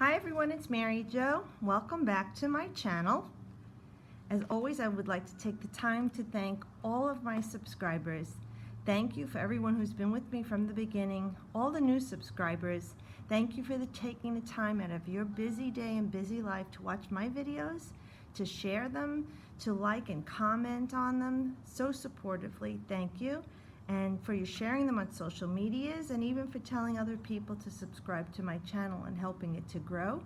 Hi everyone, it's Mary Jo. Welcome back to my channel. As always, I would like to take the time to thank all of my subscribers. Thank you for everyone who's been with me from the beginning, all the new subscribers. Thank you for taking the time out of your busy day and busy life to watch my videos, to share them, to like and comment on them so supportively. Thank you. And for you sharing them on social medias, and even for telling other people to subscribe to my channel and helping it to grow.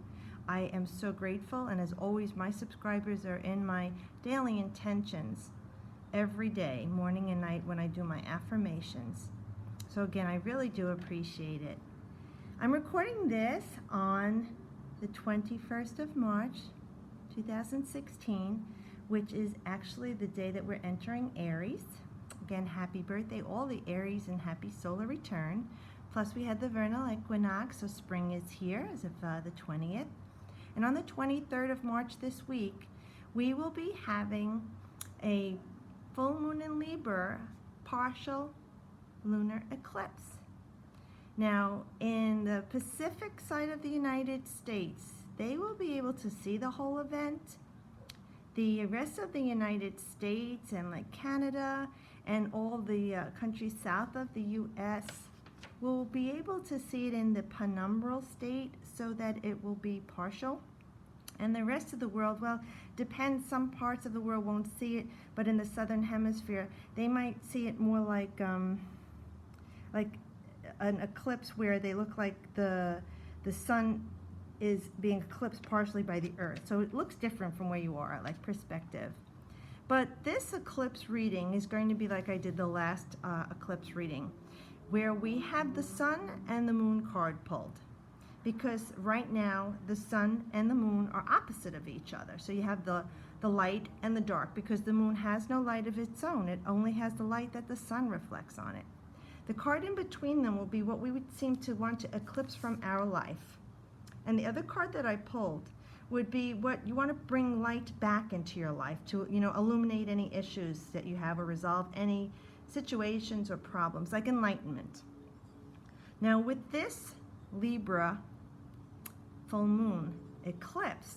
I am so grateful, and as always, my subscribers are in my daily intentions every day, morning and night, when I do my affirmations. So again, I really do appreciate it. I'm recording this on the 21st of March 2016, which is actually the day that we're entering Aries. Again, happy birthday, all the Aries, and happy solar return. Plus, we had the vernal equinox, so spring is here as of the 20th. And on the 23rd of March this week, we will be having a full moon in Libra, partial lunar eclipse. Now, in the Pacific side of the United States, they will be able to see the whole event. The rest of the United States and like Canada and all the countries south of the U.S. will be able to see it in the penumbral state, so that it will be partial. And the rest of the world, well, depends. Some parts of the world won't see it, but in the southern hemisphere, they might see it more like an eclipse where they look like the sun is being eclipsed partially by the earth. So it looks different from where you are, like perspective. But this eclipse reading is going to be like I did the last eclipse reading, where we have the sun and the moon card pulled. Because right now, the sun and the moon are opposite of each other. So you have the light and the dark, because the moon has no light of its own. It only has the light that the sun reflects on it. The card in between them will be what we would seem to want to eclipse from our life. And the other card that I pulled would be what you want to bring light back into your life to, illuminate any issues that you have or resolve any situations or problems, like enlightenment. Now, with this Libra full moon eclipse,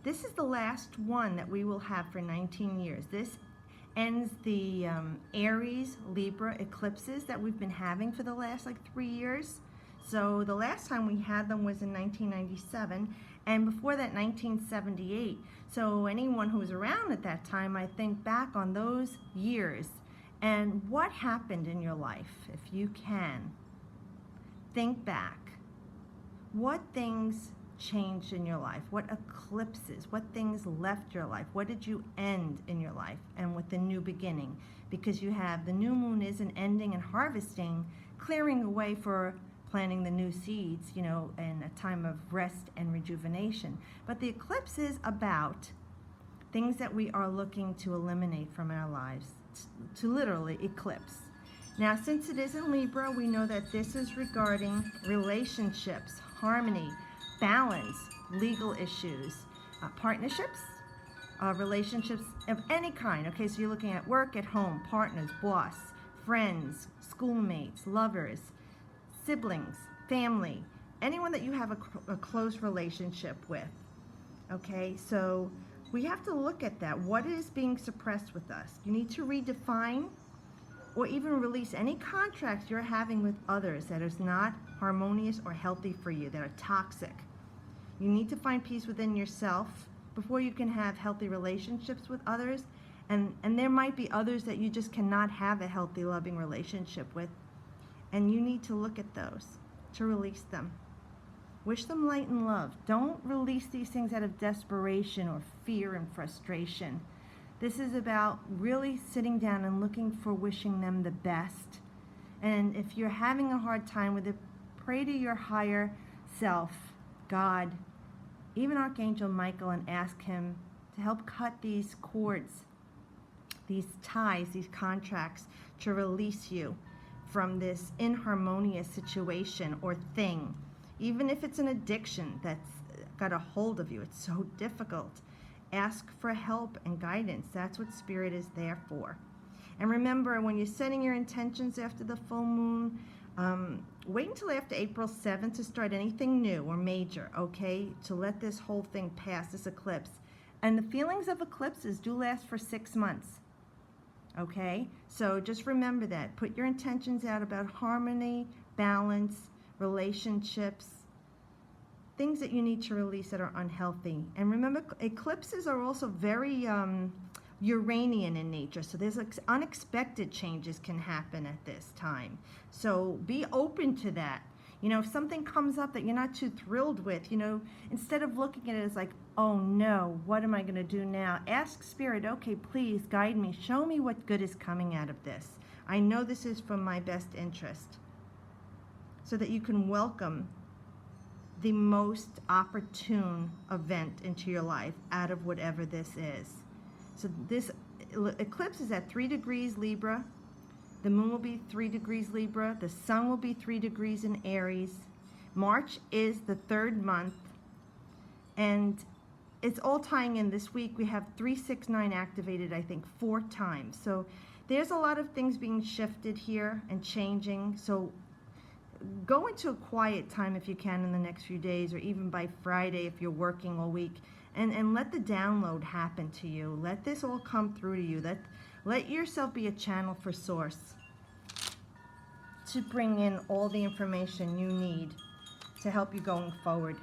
this is the last one that we will have for 19 years. This ends the Aries Libra eclipses that we've been having for the last 3 years. So the last time we had them was in 1997, and before that 1978. So anyone who was around at that time might think back on those years and what happened in your life. If you can, think back. What things changed in your life? What eclipses? What things left your life? What did you end in your life? And with the new beginning? Because you have the new moon is an ending and harvesting, clearing the way for planting the new seeds, in a time of rest and rejuvenation. But the eclipse is about things that we are looking to eliminate from our lives, to literally eclipse. Now, since it is in Libra, we know that this is regarding relationships, harmony, balance, legal issues, partnerships, relationships of any kind. Okay, so you're looking at work, at home, partners, boss, friends, schoolmates, lovers, siblings, family, anyone that you have a close relationship with. Okay, so we have to look at that. What is being suppressed with us? You need to redefine or even release any contracts you're having with others that is not harmonious or healthy for you, that are toxic. You need to find peace within yourself before you can have healthy relationships with others. And there might be others that you just cannot have a healthy, loving relationship with. And you need to look at those to release them. Wish them light and love. Don't release these things out of desperation or fear and frustration. This is about really sitting down and looking for wishing them the best. And if you're having a hard time with it, pray to your higher self, God, even Archangel Michael, and ask him to help cut these cords, these ties, these contracts, to release you from this inharmonious situation or thing. Even if it's an addiction that's got a hold of you, it's so difficult. Ask for help and guidance. That's what Spirit is there for. And remember, when you're setting your intentions after the full moon, Wait until after April 7th to start anything new or major, okay? To let this whole thing pass, this eclipse. And the feelings of eclipses do last for 6 months, okay? So just remember that. Put your intentions out about harmony, balance, relationships, things that you need to release that are unhealthy. And remember, eclipses are also very Uranian in nature, so there's unexpected changes can happen at this time. So be open to that. You know, if something comes up that you're not too thrilled with, you know, instead of looking at it as like, oh no, what am I going to do now? Ask Spirit, okay, please guide me. Show me what good is coming out of this. I know this is for my best interest. So that you can welcome the most opportune event into your life out of whatever this is. So this eclipse is at 3 degrees Libra. The moon will be 3 degrees Libra. The sun will be 3 degrees in Aries. March is the 3rd month. And it's all tying in. This week we have 369 activated, I think, 4 times. So there's a lot of things being shifted here and changing. So go into a quiet time if you can in the next few days, or even by Friday if you're working all week. And let the download happen to you. Let this all come through to you. Let yourself be a channel for Source to bring in all the information you need to help you going forward.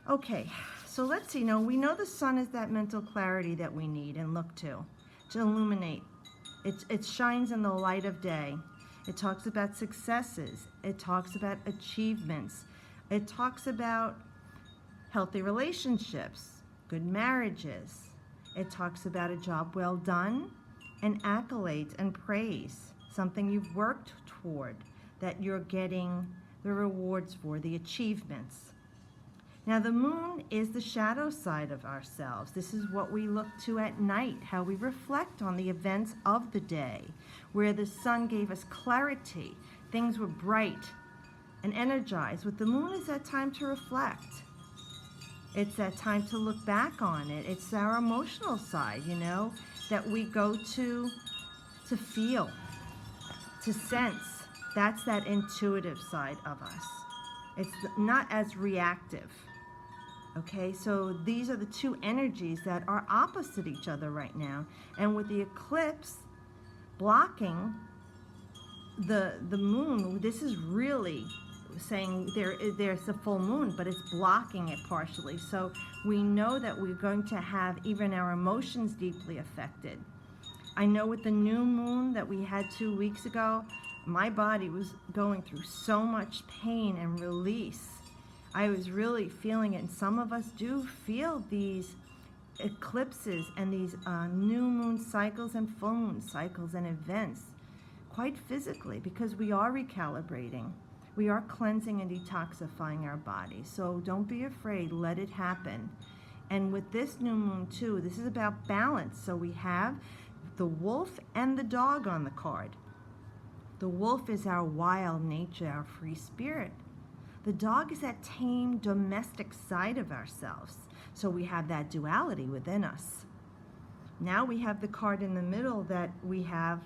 Okay, so let's see. Now, we know the sun is that mental clarity that we need and look to illuminate. It shines in the light of day. It talks about successes. It talks about achievements. It talks about healthy relationships, good marriages. It talks about a job well done and accolades and praise, something you've worked toward, that you're getting the rewards for, the achievements. Now, the moon is the shadow side of ourselves. This is what we look to at night, how we reflect on the events of the day, where the sun gave us clarity. Things were bright and energized. With the moon is that time to reflect. It's that time to look back on it. It's our emotional side, you know, that we go to feel, to sense. That's that intuitive side of us. It's not as reactive. Okay, so these are the two energies that are opposite each other right now. And with the eclipse blocking the moon, this is really saying there's a full moon, but it's blocking it partially. So we know that we're going to have even our emotions deeply affected. I know with the new moon that we had 2 weeks ago, my body was going through so much pain and release. I was really feeling it, and some of us do feel these eclipses and these new moon cycles and full moon cycles and events quite physically, because we are recalibrating. We are cleansing and detoxifying our body. So don't be afraid. Let it happen. And with this new moon too, this is about balance. So we have the wolf and the dog on the card. The wolf is our wild nature, our free spirit. The dog is that tame, domestic side of ourselves. So we have that duality within us. Now we have the card in the middle that we have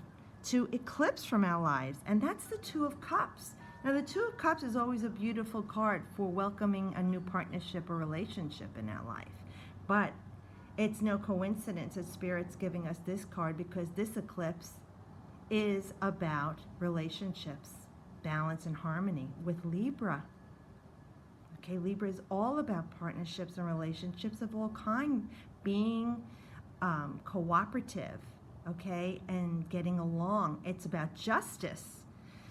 to eclipse from our lives, and that's the Two of Cups. Now, the Two of Cups is always a beautiful card for welcoming a new partnership or relationship in our life. But it's no coincidence that Spirit's giving us this card, because this eclipse is about relationships, balance, and harmony with Libra. Okay, Libra is all about partnerships and relationships of all kinds, being cooperative, okay, and getting along. It's about justice.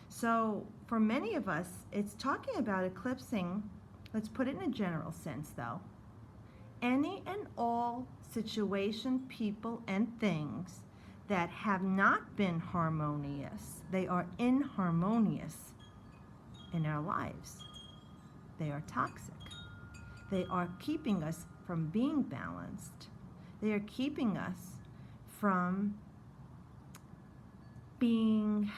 So for many of us, it's talking about eclipsing, let's put it in a general sense though, any and all situation, people, and things that have not been harmonious. They are inharmonious in our lives. They are toxic. They are keeping us from being balanced. They are keeping us from being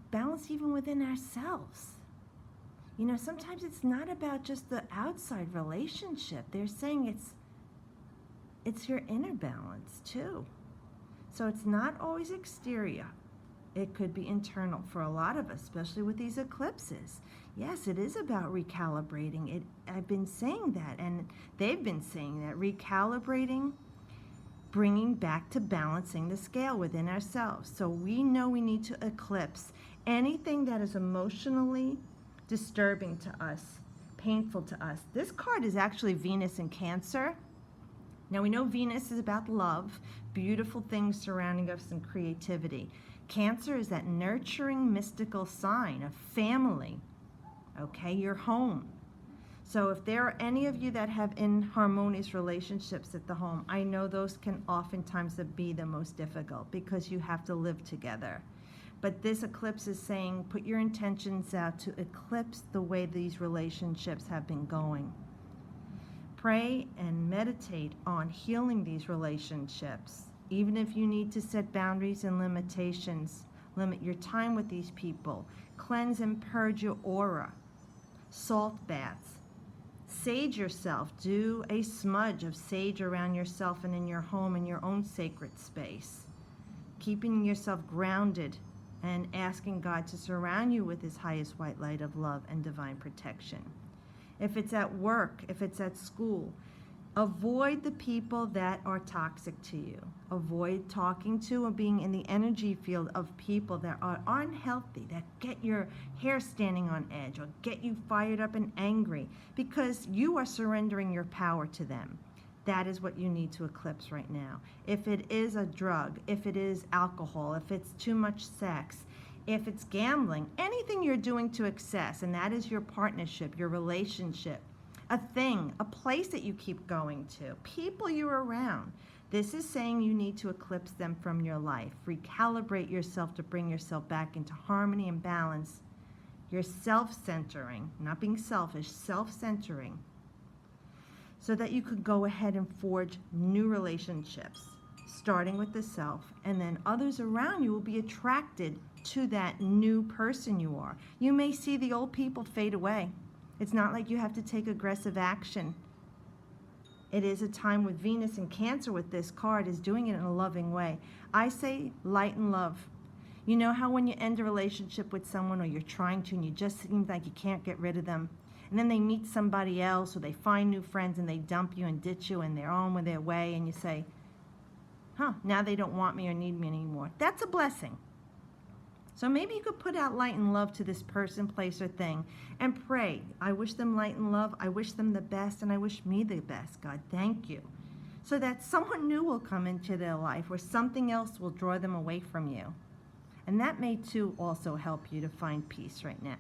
balanced even within ourselves. You know, sometimes it's not about just the outside relationship. They're saying it's your inner balance too. So it's not always exterior. It could be internal for a lot of us, especially with these eclipses. Yes, it is about recalibrating. I've been saying that, and they've been saying that, recalibrating, bringing back to balancing the scale within ourselves. So we know we need to eclipse anything that is emotionally disturbing to us, painful to us. This card is actually Venus in Cancer. Now we know Venus is about love, beautiful things surrounding us and creativity. Cancer is that nurturing, mystical sign of family, okay, your home. So if there are any of you that have inharmonious relationships at the home, I know those can oftentimes be the most difficult because you have to live together. But this eclipse is saying, put your intentions out to eclipse the way these relationships have been going. Pray and meditate on healing these relationships. Even if you need to set boundaries and limitations, limit your time with these people. Cleanse and purge your aura. Salt baths. Sage yourself. Do a smudge of sage around yourself and in your home, in your own sacred space. Keeping yourself grounded and asking God to surround you with His highest white light of love and divine protection. If it's at work, if it's at school, avoid the people that are toxic to you. Avoid talking to or being in the energy field of people that are unhealthy, that get your hair standing on edge or get you fired up and angry because you are surrendering your power to them. That is what you need to eclipse right now. If it is a drug, if it is alcohol, if it's too much sex, if it's gambling, anything you're doing to excess, and that is your partnership, your relationship, a thing, a place that you keep going to, people you're around. This is saying you need to eclipse them from your life. Recalibrate yourself to bring yourself back into harmony and balance. You're self-centering, not being selfish, self-centering, so that you could go ahead and forge new relationships, starting with the self, and then others around you will be attracted to that new person you are. You may see the old people fade away. It's not like you have to take aggressive action. It is a time with Venus and Cancer with this card is doing it in a loving way. I say light and love. You know how when you end a relationship with someone or you're trying to and you just seem like you can't get rid of them, and then they meet somebody else or they find new friends and they dump you and ditch you and they're on with their way and you say, now they don't want me or need me anymore. That's a blessing. So maybe you could put out light and love to this person, place, or thing and pray. I wish them light and love. I wish them the best, and I wish me the best. God, thank you. So that someone new will come into their life or something else will draw them away from you. And that may too also help you to find peace right now.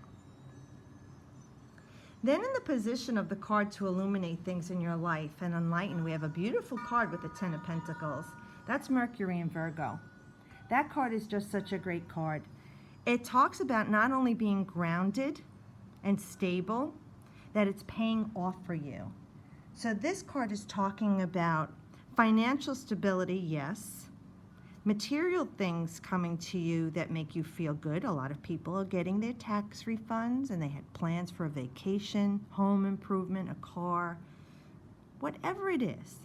Then in the position of the card to illuminate things in your life and enlighten, we have a beautiful card with the Ten of Pentacles. That's Mercury in Virgo. That card is just such a great card. It talks about not only being grounded and stable, that it's paying off for you. So this card is talking about financial stability, yes. Material things coming to you that make you feel good. A lot of people are getting their tax refunds and they had plans for a vacation, home improvement, a car, whatever it is.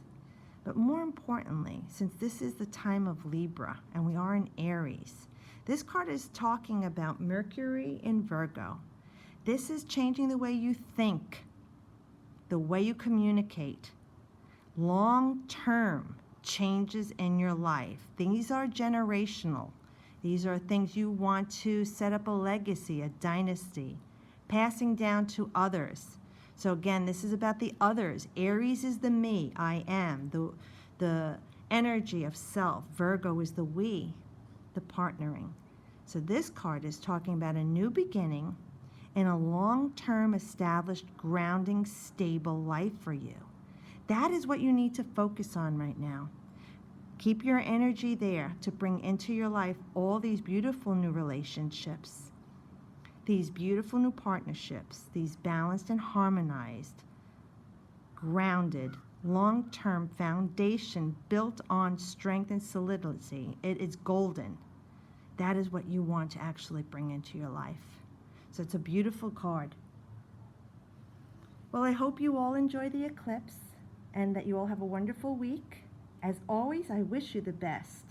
But more importantly, since this is the time of Libra and we are in Aries, this card is talking about Mercury in Virgo. This is changing the way you think, the way you communicate, long-term changes in your life. These are generational. These are things you want to set up a legacy, a dynasty, passing down to others. So again, this is about the others. Aries is the me, I am, the energy of self. Virgo is the we, the partnering. So this card is talking about a new beginning in a long-term established, grounding, stable life for you. That is what you need to focus on right now. Keep your energy there to bring into your life all these beautiful new relationships, these beautiful new partnerships, these balanced and harmonized, grounded, long-term foundation built on strength and solidity. It is golden. That is what you want to actually bring into your life. So it's a beautiful card. Well, I hope you all enjoy the eclipse and that you all have a wonderful week. As always, I wish you the best.